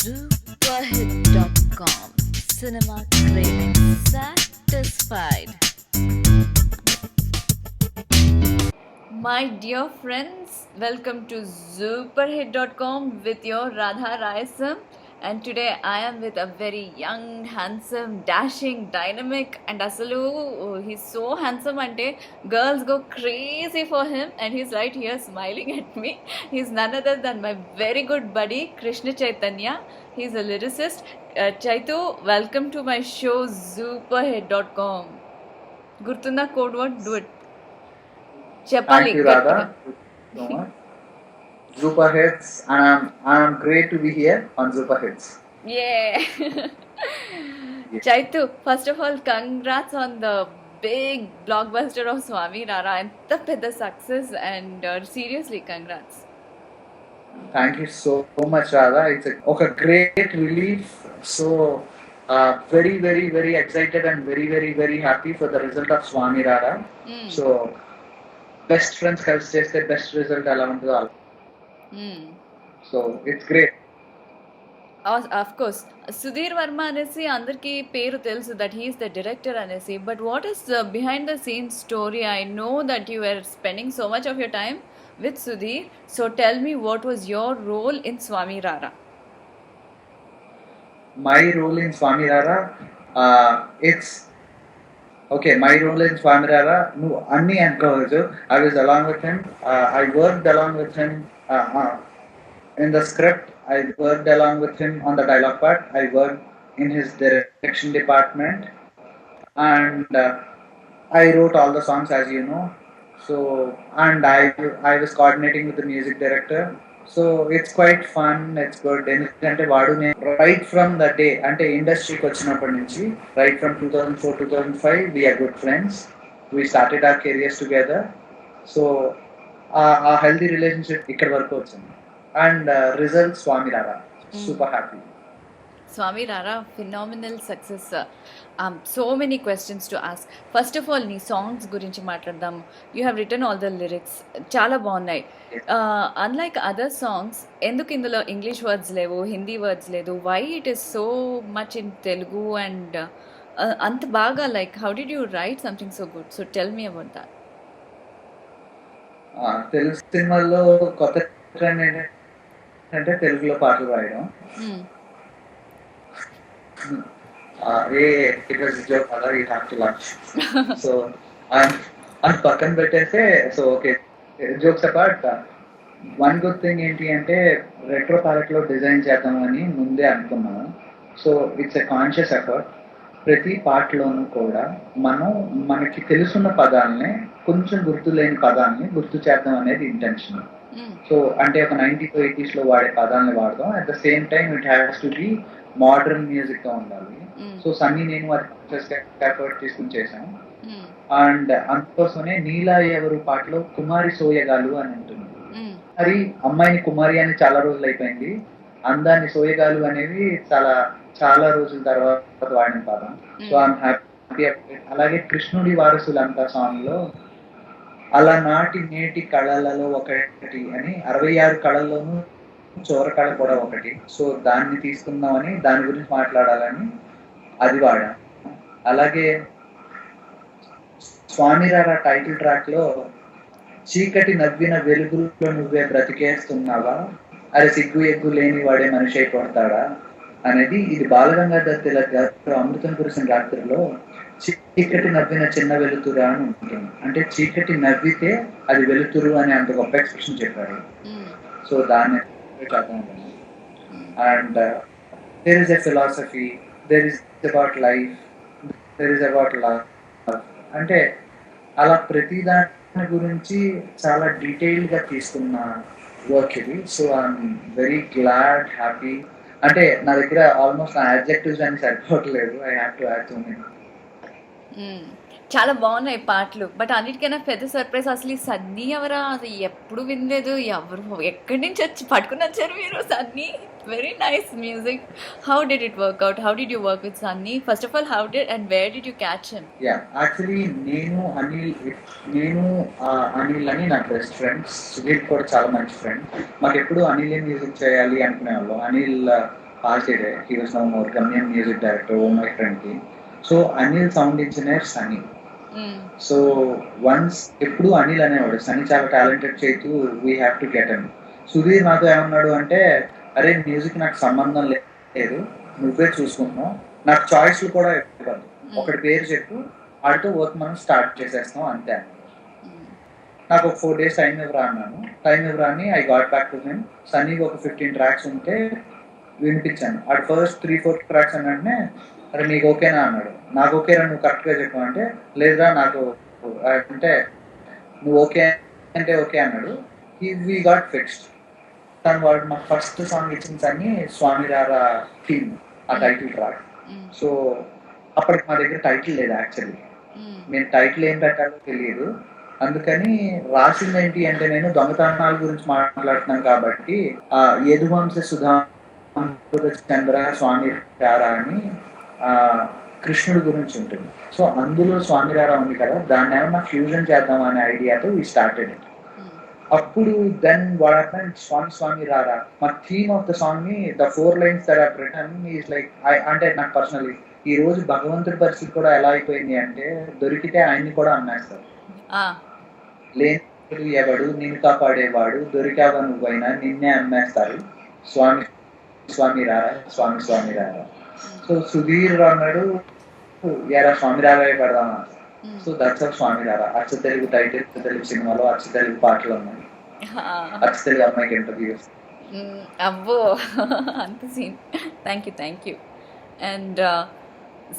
Superhit.com. Cinema craving satisfied. My dear friends, welcome to Superhit.com with your Radha Raisam. And today I am with a very young, handsome, dashing, dynamic, and Asalu. He's so handsome, ante girls go crazy for him, and he's right here smiling at me. He's none other than my very good buddy Krishna Chaitanya. He's a lyricist. Chaitu, welcome to my show Superhit.com. Gurtunda code word, do it. Thank Chepali you, గట్టిగా. Radha. So much. Zupa Hits, and I'm great to be here on Zupa Hits. Yeah. Chaitu, first of all, congrats on the big blockbuster of Swami Rara. ఎంత పెద్ద success and seriously congrats. Thank you so much, Radha. It's a great relief. So very, very, very excited and very, very, very happy for the result of Swami Rara. So best friends కలిసి చేస్తే best result ఎలా ఉంటుందో అలా. So it's great. Of course, Sudhir Verma అనేసి అందరికీ పేరు తెలుసు that he is the director అనేసి, but what is the behind the scenes story? I know that you were spending so much of your time with Sudhir, so tell me what was your role in Swami Rara? My role in Swami Rara, it's okay. My role in Swami Rara, no, Anni అనుకోవచ్చు. I was along with him. I worked along with him in the script. I worked along with him on the dialogue part. I worked in his direction department, and I wrote all the songs, as you know. So, and I was coordinating with the music director. So it's quite fun, it's good. ఎందుకంటే వాడు నేను right from the day అంటే ఇండస్ట్రీకి వచ్చినప్పటి నుంచి right from 2004-2005 we're good friends. We started our careers together. So a healthy relationship ఇక్కడ వరకు వచ్చింది. And result Swami Rara, super happy. Swami Rara, phenomenal success. So many questions to ask. First of all, నీ songs గురించి మాట్లాడదాం. You have written all the lyrics. చాలా బాగున్నాయి. Unlike other songs, ఎందుకు ఇందులో ఇంగ్లీష్ వర్డ్స్ లేవు, హిందీ వర్డ్స్ లేదు? Why it is so much in Telugu and అంత బాగా, like how did you write something so good? So tell me about that. Telugu సినిమాల్లో కొత్త ట్రెండ్ ఏంటంటే తెలుగులో పాటలు రాయడం. It was a joke, other you have to laugh. So అది పక్కన పెట్టేస్తే, so okay, jokes apart, one good thing ఏంటి అంటే రెట్రో ప్యాలెట్లో డిజైన్ చేద్దామని ముందే అనుకున్నాము. So it's a conscious effort. ప్రతి పాటలోనూ కూడా మనం మనకి తెలుసున్న పదాలని, కొంచెం గుర్తులేని పదాలని గుర్తు చేద్దాం అనేది ఇంటెన్షన్. సో అంటే ఒక 90s, 80s వాడే పదాలని వాడదాం. At the same time it has to be modern music గా ఉండాలి. సో సన్నీ నేను అది ఎఫర్ట్ తీసుకుని చేశాను. అండ్ అందుకోసమే నీలా ఎవరు పాటలో కుమారి సోయగాలు అని ఉంటుంది. మరి అమ్మాయిని కుమారి అని చాలా రోజులు అయిపోయింది, అందాన్ని సోయగాలు అనేవి చాలా చాలా రోజుల తర్వాత వాడిన పదం. So I'm happy. అలాగే కృష్ణుడి వారసులు అంత సాంగ్ లో అలనాటి నేటి కళలలో ఒకటి అని 66 కళల్లోనూ చోర కళ కూడా ఒకటి. సో దాన్ని తీసుకుందామని, దాని గురించి మాట్లాడాలని అది వాడా. అలాగే స్వామి రారా టైటిల్ ట్రాక్ లో చీకటి నవ్విన వెలుగులో నువ్వే బ్రతికేస్తున్నావా, అరే సిగ్గు ఎగ్గు లేని వాడే మనిషి అయిపోతాడా అనేది, ఇది బాలగంగాధర్ తిలక్ గారు అమృతం కురిసిన రాత్రిలో చీకటి నవ్విన చిన్న వెలుతురు అని ఉంటుంది. అంటే చీకటి నవ్వితే అది వెలుతురు అని అంత గొప్ప ఎక్స్ప్రెషన్ చెప్పారు. సో దాన్ని and there is a philosophy, there is about life, there is about love. అంటే అలా ప్రతి దాని గురించి చాలా డీటెయిల్ గా తీసుకున్న వర్క్ ఇది. So I'm very glad, happy. అంటే నా దగ్గర ఆల్మోస్ట్ నా అడ్జెక్టివ్స్ అని సరిపోవట్లేదు. I have to add to మీ. చాలా బాగున్నాయి పాటలు, బట్ అన్నిటికైనా పెద్ద సర్ప్రైజ్ అసలు ఈ సన్నీ ఎవరా, అది ఎప్పుడు వినలేదు, ఎవరు ఎక్కడి నుంచి వచ్చి పట్టుకుని వచ్చారు మీరు Sunny? Very nice music. How did it work out? How did you work with Sunny? First of all how did and where did you catch him? Actually నేను అనిల్ అని నా బెస్ట్ ఫ్రెండ్స్, సుధీర్ కూడా చాలా మంచి ఫ్రెండ్. మాకు ఎప్పుడు అనిల్ మ్యూజిక్ చేయాలి అనుకునే వాళ్ళం. Anil pass day he was no more Gamyam music director ఓ మై ఫ్రెండ్ కి. So Anil sound engineer Sunny. So once ఎప్పుడు అనిల్ అనేవాడు సన్నీ చాలా టాలెంటెడ్ చేతు వీ హ్యావ్ టు గెట్ అని. సుధీర్ నాతో ఏమన్నాడు అంటే, అరే మ్యూజిక్ నాకు సంబంధం లేదు, నువ్వే చూసుకుంటున్నావు, నాకు చాయిస్లు కూడా ఇవ్వదు, ఒకటి పేరు చెప్పు, వాడితో వర్క్ మనం స్టార్ట్ చేసేస్తాం అంతే అన్నాడు. నాకు ఒక 4 days టైం ఇవ్వరా అన్నాను. టైం ఇవ్వరా అని I got back to him. సన్నీకి ఒక 15 tracks ఉంటే వినిపించాను. ఆడు ఫస్ట్ 3-4 tracks అనంటే, అరే నీకు ఓకేనా అన్నాడు. నాకు ఓకేరా, నువ్వు కరెక్ట్గా చెప్పు అంటే, లేదురా నాకు అంటే నువ్వు ఓకే అంటే ఓకే అన్నాడు. We got fixed. తను వాడు మా ఫస్ట్ సాంగ్ ఇచ్చిన సన్నీ స్వామి రారా థీమ్, ఆ టైటిల్ ట్రాక్. సో అప్పటికి మా దగ్గర టైటిల్ లేదు యాక్చువల్లీ, మేము టైటిల్ ఏం పెట్టాలో తెలియదు. అందుకని రాసింది ఏంటి అంటే, నేను దొంగతనాల గురించి మాట్లాడుతున్నాను కాబట్టి యదువంశ సుధా చంద్ర స్వామి రారా అని కృష్ణుడి గురించి ఉంటుంది. సో అందులో స్వామి రారా ఉంది కదా, దాన్ని ఏమన్నా ఫ్యూజన్ చేద్దాం అనే ఐడియాతో ఈ స్టార్టెడ్. అప్పుడు then what happened, Swami Swami Rara మా థీమ్ ఆఫ్ ద సాంగ్ ని, the 4 lines that I written is like, అంటే నాకు పర్సనలీ ఈ రోజు భగవంతుడి పరిస్థితి కూడా ఎలా అయిపోయింది అంటే, దొరికితే ఆయన్ని కూడా అమ్మేస్తారు. లేని ఎవడు నిన్ను కాపాడేవాడు, దొరికావా నువ్వైనా నిన్నే అమ్మేస్తారు, స్వామి స్వామి రారా స్వామి స్వామి రారా. సో సుధీర్ అన్నాడు, ఎరా స్వామి రారా పెడదామా. సో దట్స్ ఆఫ్ స్వామి రారా. అచ్చ తెలుగు టైటిల్, తెలుగు సినిమాలో అచ్చ తెలుగు పాటలు ఉన్నాయి, అచ్చ తెలుగు అమ్మాయికి ఇంటర్వ్యూస్. అబ్బో అంత scene. Thank you. And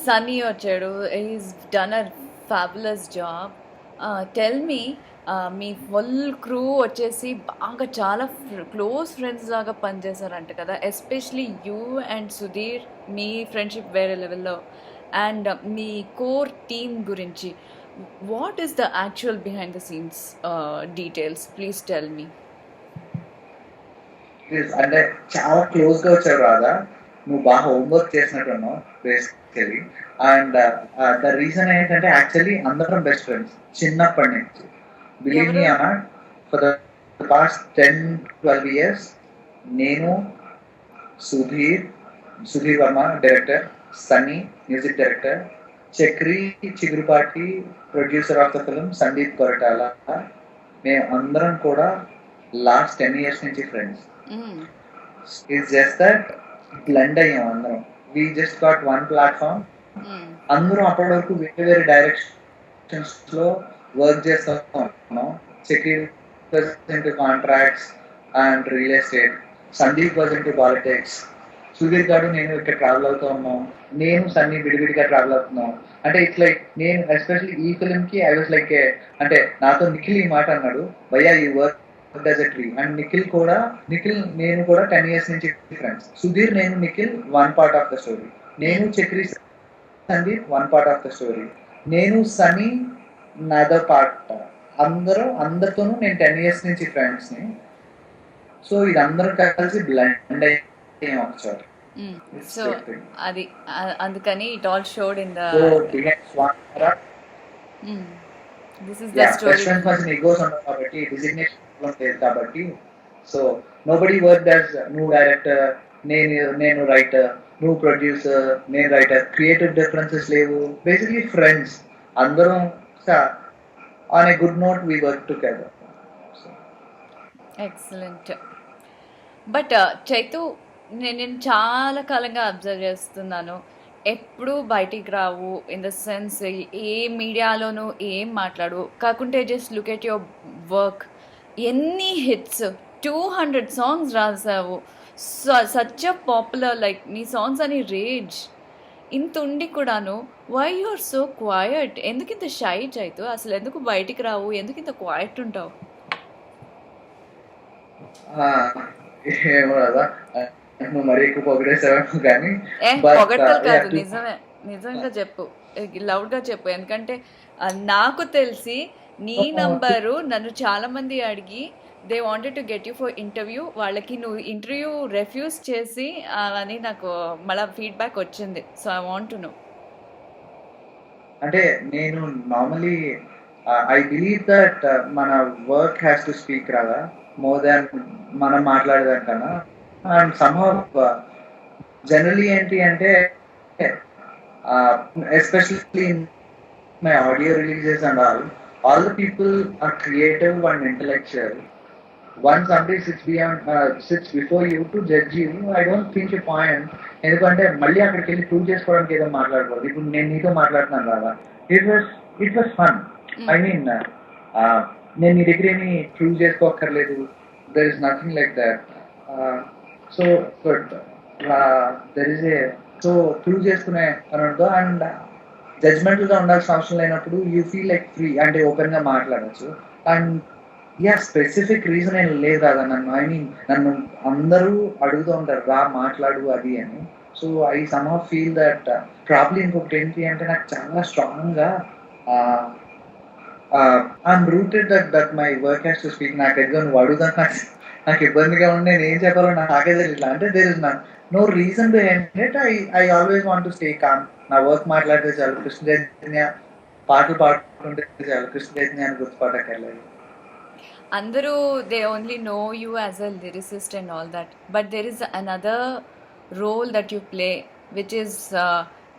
Sunny వచ్చాడు, is done a fabulous job. Tell me, మీ ఫుల్ క్రూ వచ్చేసి బాగా చాలా క్లోజ్ ఫ్రెండ్స్ లాగా పనిచేశారంట కదా, ఎస్పెషలీ యూ అండ్ సుధీర్, మీ ఫ్రెండ్షిప్ వేరే లెవెల్లో. అండ్ మీ కోర్ టీమ్ గురించి, what is the actual behind the scenes details, please tell me. అంటే చాలా క్లోజ్ గా వచ్చారు రాదా, నువ్వు బాగా హోంవర్క్ చేసినట్టున్నావు బేసికలీ. అండ్ ద రీజన్ ఏంటంటే, యాక్చువల్లీ అందరం బెస్ట్ ఫ్రెండ్స్ చిన్నప్పటి నుంచి. బిలీవ్ మీ అన్న, ఫర్ ద పాస్ట్ 10-12 years నేను, Sudheer Varma director, Sunny music director, Chakri Chigurupati producer of the film, Sandeep Koratala, మేము అందరం కూడా లాస్ట్ 10 years నుంచి friends. It's just that blend అయ్యాం అందరం. We just got one platform. అందరం అప్పటి వరకు వేరే వేరే డైరెక్షన్స్ లో వర్క్ చేస్తూ ఉన్నాం. Chakri was into contracts and real estate, Sandeep was into politics, Sudheer గారు నేను ఇక్కడ ట్రావెల్ అవుతూ ఉన్నాం, నేను సన్నీ విడివిడిగా ట్రావెల్ అవుతున్నాం. అంటే ఇట్స్ లైక్, నేను ఎస్పెషల్లీ ఈ ఫిల్మ్ కి ఐ వాజ్ లైక్, అంటే నాతో నిఖిల్ ఈ మాట అన్నాడు, భయ్యా ఈ work as a tree. And Nikhil నేను కూడా 10 years నుంచి ఫ్రెండ్స్. సుధీర్ నేను Nikhil one part of the story, నేను Chakri Sandeep one part of the story, నేను సనీ నదర్ పార్ట్. అందరితోనూ నేను 10 years నుంచి ఫ్రెండ్స్ ని. సో ఇది అందరం కలిసి బ్లెండ్ అయ్యాం ఒకసారి. సో అది అందుకని it all showed in the this is the story. Egos ఉండవు కాబట్టి, డిజిగ్నేషన్ లేదు కాబట్టి, సో నోబడీ వర్క్ యాజ్ నువ్వు డైరెక్టర్, నేను రైటర్, నువ్వు ప్రొడ్యూసర్, నేను రైటర్, క్రియేటివ్ డిఫరెన్సెస్ లేవు. బేసిక్లీ ఫ్రెండ్స్ అందరం on a good note we work together. Excellent. But Chaitu, నేను చాలా కాలంగా అబ్జర్వ్ చేస్తున్నాను, ఎప్పుడూ బయటికి రావు, ఇన్ ద సెన్స్ ఏ మీడియాలోనూ ఏం మాట్లాడు, కాకుంటే just look at your work. ఎన్ని హిట్స్, 200 songs రాసావు, సచ్ అ పాపులర్, లైక్ నీ సాంగ్స్ అని రేజ్. ఇంత ఉండి కూడాను why you are so quiet? ఎందుకు ఇంత షై చైతు? అసలు ఎందుకు బయటికి రావు? ఎందుకు ఇంత క్వైట్ ఉంటావు? ఏమో కదా, నువ్వు మరీ ఎక్కువ పొగిడేసావు కానీ. పొగడతలు కాదు, నిజంగా చెప్పు, లౌడ్గా చెప్పు. ఎందుకంటే నాకు తెలిసి నీ నంబరు నన్ను చాలా మంది అడిగి, they wanted to get you for interview, వాళ్ళకి నువ్వు ఇంటర్వ్యూ రెఫ్యూజ్ చేసి అని నాకు మళ్ళీ ఫీడ్బ్యాక్ వచ్చింది. So I want to know. అంటే నేను నార్మలీ ఐ బిలీవ్ దట్ మన వర్క్ హ్యాస్ టు స్పీక్ రాదా, మోర్ దాన్ మనం మాట్లాడేదానికన్నా. అండ్ సమ్హౌ జనరలీ ఏంటి అంటే especially in my audio releases and all the people are creative and intellectual. Once somebody sits before you to judge you, I don't think a point. ఎందుకంటే మళ్ళీ అక్కడికి వెళ్ళి prove చేసుకోవడానికి ఏదో మాట్లాడకూడదు. ఇప్పుడు నేను నీతో మాట్లాడుతున్నాను కదా, it was fun. I mean నేను నీ దగ్గర ఏమి ప్రూవ్ చేసుకోక్కర్లేదు. There is nothing like that. So good. There is a so prove చేసుకునే అని ఉండదు. అండ్ జడ్జ్మెంటల్ గా ఉండాల్సిన అవసరం లేనప్పుడు యూ ఫీల్ లైక్ ఫ్రీ, అంటే ఓపెన్ గా మాట్లాడచ్చు. అండ్ స్పెసిఫిక్ రీజన్ ఏం లేదు కదా. నన్ను అందరూ అడుగుతూ ఉంటారు రా మాట్లాడు అది అని. So I some how feel that probably ఇంకొకటి ఏంటి అంటే నాకు చాలా స్ట్రాంగ్ గా I'm rooted that my work has to speak. నాకు ఎగ్జామ్ నువ్వు అడుగుతా నాకు ఇబ్బందిగా ఉండి నేను ఏం చెప్పాలో నాకే తెలియదు. అంటే there is no reason to end it. I always want to stay calm. నా వర్క్ మాట్లాడితే చాలు, కృష్ణ చైతన్య పాటలు పాడుతుంటే చాలు, కృష్ణ చైతన్య అని గుర్తుపట్టక్కర్లేదు. అందరూ they only know you as a lyricist and all that, but there is another role that you play, which is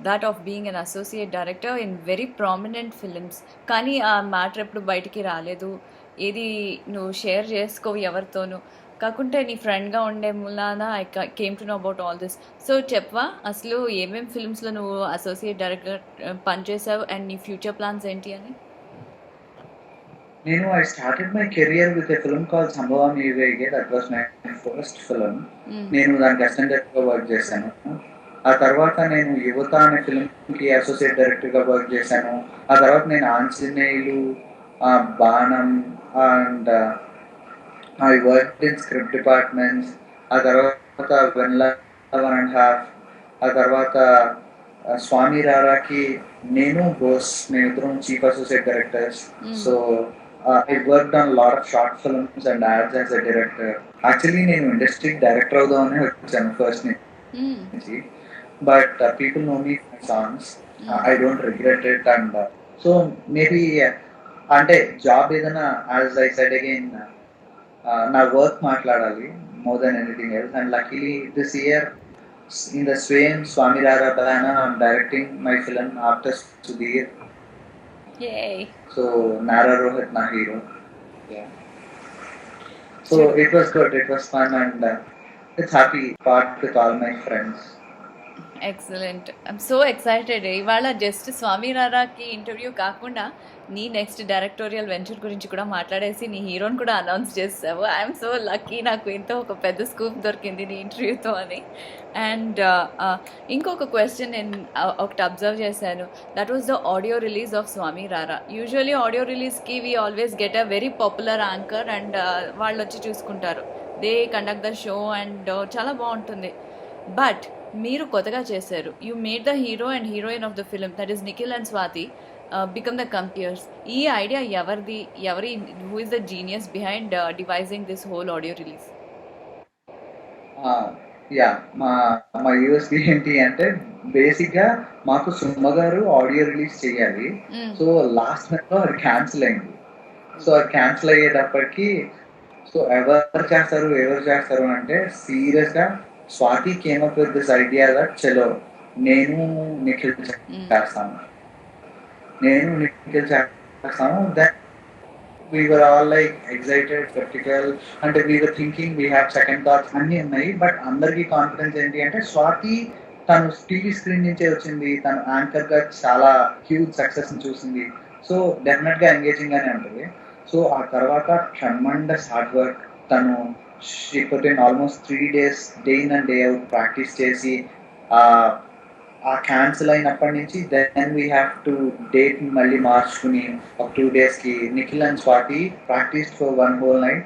that of being an associate director in very prominent films. కానీ ఆ matter ఎప్పుడు బయటికి రాలేదు, ఏది నువ్వు share చేసుకోవు ఎవరితోనూ. కాకుంటే నీ ఫ్రెండ్గా ఉండే మూలాన I came to know about all this. So చెప్పవా అసలు ఏమేం ఫిల్మ్స్లో నువ్వు అసోసియేట్ డైరెక్టర్ పనిచేసావు అండ్ నీ ఫ్యూచర్ ప్లాన్స్ ఏంటి అని? I started my career with a film called Sambhavam Yuvege. That was my first film. నేను దానికి అసిస్టెంట్ డైరెక్టర్గా వర్క్ చేశాను. ఆ తర్వాత నేను యువత అనే ఫిల్మ్కి అసోసియేట్ డైరెక్టర్గా వర్క్ చేశాను. ఆ తర్వాత నేను ఆంజనేయులు, బాణం and I work in script departments. ఆ తర్వాత 1.5, ఆ తర్వాత స్వామి రారాకి నేను బోస్, మేమిద్దరం chief associate directors. So I worked on a lot of short films and ads as a director. Actually, నేను ఇండస్ట్రీ డైరెక్టర్ అవుదామని వచ్చాను ఫస్ట్ నుంచి. But people know me my songs. I don't regret it. And so maybe అంటే job ఏదైనా, as I said again, నా work మాట్లాడాలి more than anything else. And luckily this year in the same Swami Rara banner, I'm directing my film after Sudhir. Yay! So Nara Rohit na hero. Yeah. So it was good. It was fun, and it's happy part with all my friends. Excellent. I'm so excited. ఇవాళ just స్వామి రారాకి interview కాకుండా నీ next directorial venture గురించి కూడా మాట్లాడేసి నీ హీరోని కూడా announce చేసావు. ఐఎమ్ సో లక్కీ, నాకు ఎంతో ఒక పెద్ద స్కూప్ దొరికింది నీ ఇంటర్వ్యూతో అని. అండ్ ఇంకొక క్వశ్చన్ నేను ఒకటి అబ్జర్వ్ చేశాను. That was the audio release of Swamy Rara. Usually audio రిలీజ్కి we always get a very popular anchor and వాళ్ళు వచ్చి చూసుకుంటారు. They conduct the show and చాలా బాగుంటుంది. బట్ మీరు కొత్తగా చేశారు. You made the hero and heroine of the film, that is Nikhil and Swathi, become the compeers. ఈ ఐడియా ఎవరి who is the genius behind devising this whole audio release? మా USB ఏంటి అంటే బేసిక్గా మాకు సుమ గారు ఆడియో రిలీజ్ చేయాలి. సో లాస్ట్ మినిట్ లో అది క్యాన్సిల్ అయింది. సో అది క్యాన్సిల్ అయ్యేటప్పటికి సో ఎవరు చేస్తారు అంటే సీరియస్ గా Swathi came up with this idea that చలో నేను నిఖిల్ చేస్తాను. Then we were all like excited, skeptical, and we were thinking, we have second thoughts అన్ని ఉన్నాయి. బట్ అందరికి కాన్ఫిడెన్స్ ఏంటి అంటే స్వాతి తను టీవీ స్క్రీన్ నుంచే వచ్చింది, తను యాంకర్ గా చాలా హ్యూజ్ సక్సెస్ ని చూసింది. సో డెఫినెట్ గా ఎంగేజింగ్ గానే ఉంటుంది. సో ఆ తర్వాత ట్రెమండస్ హార్డ్ వర్క్, తను she put in almost 3 days day in and day out practice చేసి ఆ క్యాన్సిల్ అయినప్పటి నుంచి then we have to date మళ్ళీ మార్చుకుని ఒక 2 days కి Nikhil and Swathi practice for 1 whole night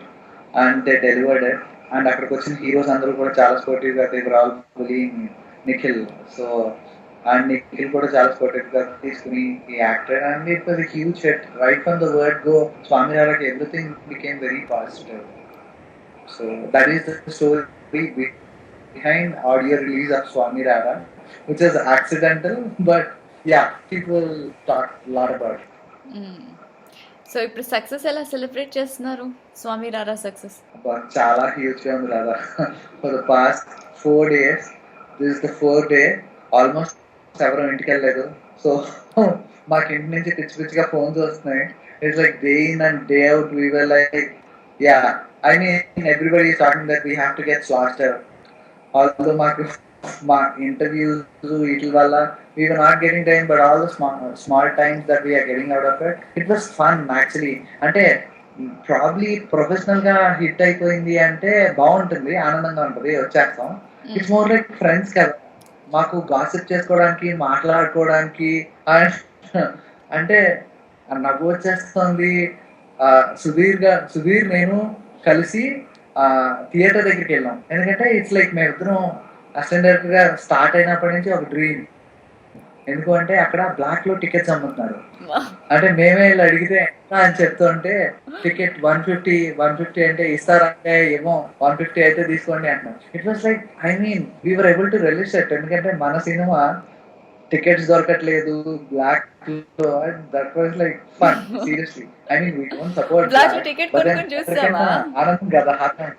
and they delivered it. And అక్కడికి వచ్చిన హీరోస్ అందరూ కూడా చాలా స్పోర్టివ్ గా, they were all bullying Nikhil. So and Nikhil కూడా చాలా స్పోర్టివ్ గా తీసుకుని ఈ actor and it was a huge hit right from the word go. Swamy రారాకి everything became very positive. So that is the story behind audio release of Swami Rara, which is accidental, but yeah, people talk a lot about it. So ఇప్పుడు success ఎలా celebrate చేస్తున్నారు? స్వామి రారా success చాలా huge గా ఉంది రాదా. For the past 4 days this is the 4th day, almost ఎవరు ఇంటికి వెళ్ళలేదు. సో మాకు ఇంటి నుంచి పిచ్చి పిచ్చిగా ఫోన్స్ వస్తున్నాయి. It's like day in and day out we were like, yeah, I mean everybody is talking that we have to get slaughter. Although మాకు మా ఇంటర్వ్యూస్ వీటి వల్ల we were not getting time, but all the small times that we are getting out of it, it was fun actually. అంటే probably professional గా hit అయిపోయింది అంటే బాగుంటుంది, ఆనందంగా ఉంటుంది, వచ్చేస్తాం. ఇట్స్ మోర్ లైక్ ఫ్రెండ్స్ కదా, మాకు గాసిప్ చేసుకోవడానికి, మాట్లాడుకోవడానికి, అంటే నవ్వు వచ్చేస్తుంది. సుధీర్ నేను కలిసి థియేటర్ దగ్గరికి వెళ్ళాం. ఎందుకంటే ఇట్స్ లైక్ మేమిద్దరం అసిస్టెంట్ డైరెక్టర్ గా స్టార్ట్ అయినప్పటి నుంచి ఒక డ్రీమ్. ఎందుకు అంటే అక్కడ బ్లాక్ లో టికెట్స్ అమ్ముతున్నారు. అంటే మేమే ఇలా అడిగితే ఎంత అని చెప్తుంటే టికెట్ 150 అంటే ఇస్తారంటే ఏమో 150 అయితే తీసుకోండి అంటున్నారు. It was like, I mean we're able to release it. ఎందుకంటే మన సినిమా టికెట్స్ దొరకట్లేదు బ్లాక్ లో. That was like fun seriously. I mean we don't support black లో టికెట్ కొనుక్కొని చూసావా? ఆనందం కదా హాతం.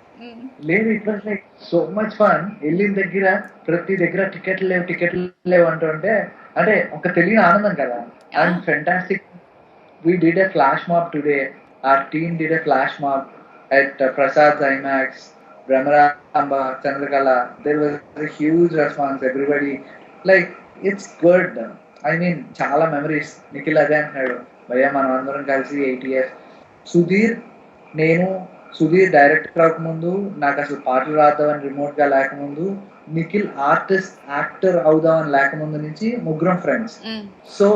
లేదు, it was like so much fun. వెళ్ళిన దగ్గర ప్రతి దగ్గర టికెట్లు లేవు అంటుంటే అంటే ఒక తెలియని ఆనందం కదా. And fantastic. We did a flash mob today. Our team did a flash mob at Prasad's IMAX, Brahmaramba, Chandrakala. There was a huge response. Everybody, like, it's good. I mean, chala memories. Nikhil అదే అంటున్నాడు, భయ్యా మనం అందరం కలిసి 8 years. Sudheer director అవ్వకముందు, నాకు అసలు పాటలు రాద్దామని remote గా లేకముందు, నిఖిల్ ఆర్టిస్ట్ యాక్టర్ అవుదామని లేకముందు నుంచి ముగ్గురం friends. So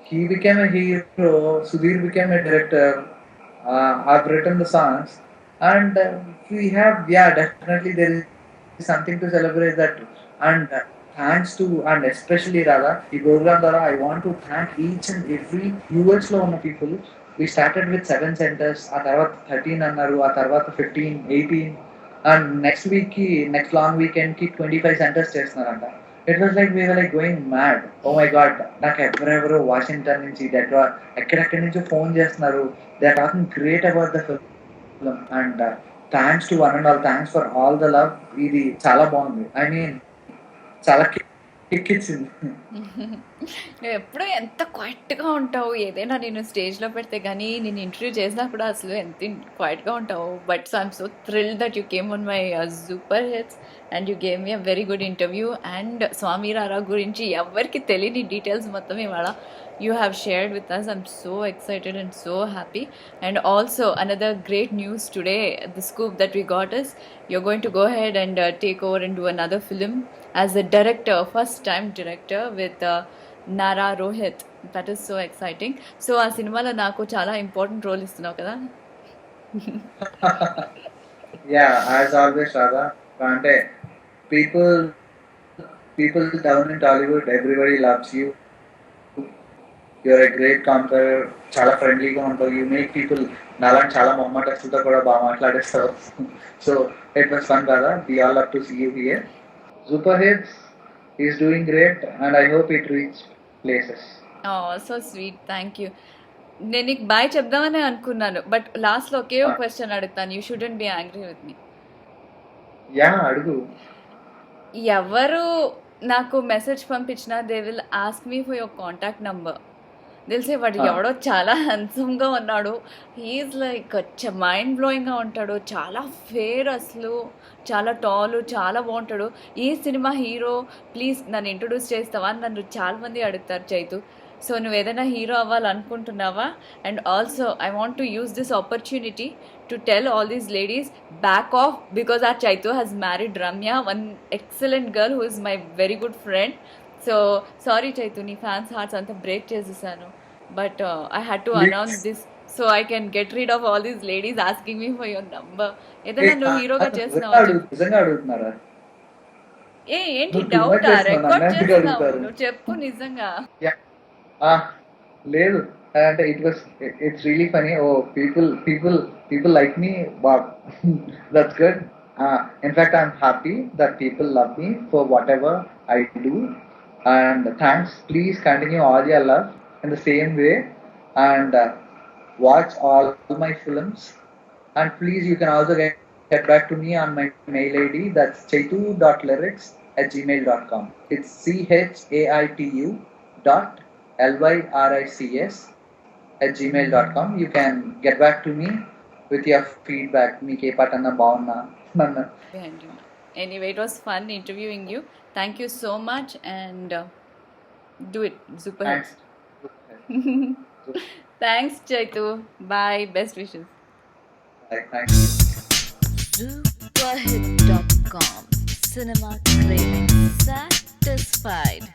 he became a hero, Sudhir became a director, I've written the songs, and we have, yeah, definitely there is something to celebrate that. And thanks to, and especially Radha, ఈ program ద్వారా I want to thank each and every US లో ఉన్న people. We started with 7 centers, ఆ తర్వాత 13 అన్నారు, ఆ తర్వాత 15, 18, and next long weekend కి 25 సెంటర్స్ చేస్తున్నారంట. It was like we're like going mad. Oh my god, నాకు ఎవరెవరో వాషింగ్టన్ నుంచి, ఎక్కడెక్కడి నుంచో ఫోన్ చేస్తున్నారు. They are talking great about the film. And thanks to one and all, thanks for all the love. ఇది చాలా బాగుంది. ఐ మీన్ చాలా కిక్ ఇచ్చింది. నువ్వు ఎప్పుడూ ఎంత క్వైట్గా ఉంటావు, ఏదైనా నేను స్టేజ్లో పెడితే కానీ, నేను ఇంటర్వ్యూ చేసినప్పుడు అసలు ఎంత క్వైట్గా ఉంటావు. But so I'm so thrilled that you came on my super hits and you gave me a very good interview. And Swamy Rara గురించి ఎవరికి తెలియని డీటెయిల్స్ మొత్తం ఇవాళ you have shared with us. I'm so excited and so happy. And also another great news today, the scoop that we got is you're going to go ahead and take over and do another film as a director, first time director with Nara Rohit. That is so exciting. So ఆ సినిమాలో నాకు చాలా important role ఇస్తున్నావు కదా. Yeah, as always Radha. అంటే people down in Tollywood, everybody loves you. You're a great compere. చాలా ఫ్రెండ్లీగా ఉంటావు. యూ మేక్ పీపుల్, నాలాంటి చాలా మొహమాటస్తులతో కూడా బాగా మాట్లాడేస్తావు. సో ఇట్ వాస్ ఫన్ కదా. We all love to see you here. Super hits is doing great and I hope it reach places. So sweet, thank you. నేను నీకు బాయ్ చెప్దామని అనుకున్నాను, బట్ లాస్ట్లో ఒకే ఒక క్వశ్చన్ అడుగుతాను. You shouldn't be angry with me. Yeah, అడుగు. ఎవరు నాకు మెసేజ్ పంపించినా they will ask me for your contact number. తెలిసే వాడు ఎవడో చాలా హ్యాండ్సమ్గా ఉన్నాడు, హీఈస్ లైక్ మైండ్ బ్లోయింగ్గా ఉంటాడు, చాలా ఫేర్, అసలు చాలా టాలు, చాలా బాగుంటాడు. ఈ సినిమా హీరో ప్లీజ్ నన్ను ఇంట్రొడ్యూస్ చేస్తావా అని నన్ను చాలామంది అడుగుతారు చైతు. సో నువ్వు ఏదైనా హీరో అవ్వాలనుకుంటున్నావా? And also I want to use this opportunity to tell all these ladies back off, because our Chaitu has married Ramya, one excellent girl who is my very good friend. So sorry Chaitu, nee fans hearts anta break chesesanu, but I had to announce this so I can get rid of all these ladies asking me for your number. ఏదైనా నువ్వు హీరోగా చేస్తున్నావా? నిజంగా అడుగుతున్నారా? ఏంటి డౌటా? Record చేస్తున్నావు నువ్వు, చెప్పు నిజంగా. లేదు అంటే it's really funny. Oh, people like me. Wow. That's good. In fact, I'm happy that people love me for whatever I do, and thanks. Please continue all your love in the same way, and watch all my films, and please you can also get back to me on my mail ID. That's chaitu.lyrics chaitu@gmail.com. It's chaitu.lyrics@gmail.com. You can get back to me with your feedback. మీకు ఏ పాట అన్నా బాగున్నా నన్ను behind you. Anyway, it was fun interviewing you. Thank you so much, and do it. Super. Thanks. Thanks, Chaitu. Bye. Best wishes. Thank you. Superhit.com. Cinema craving satisfied.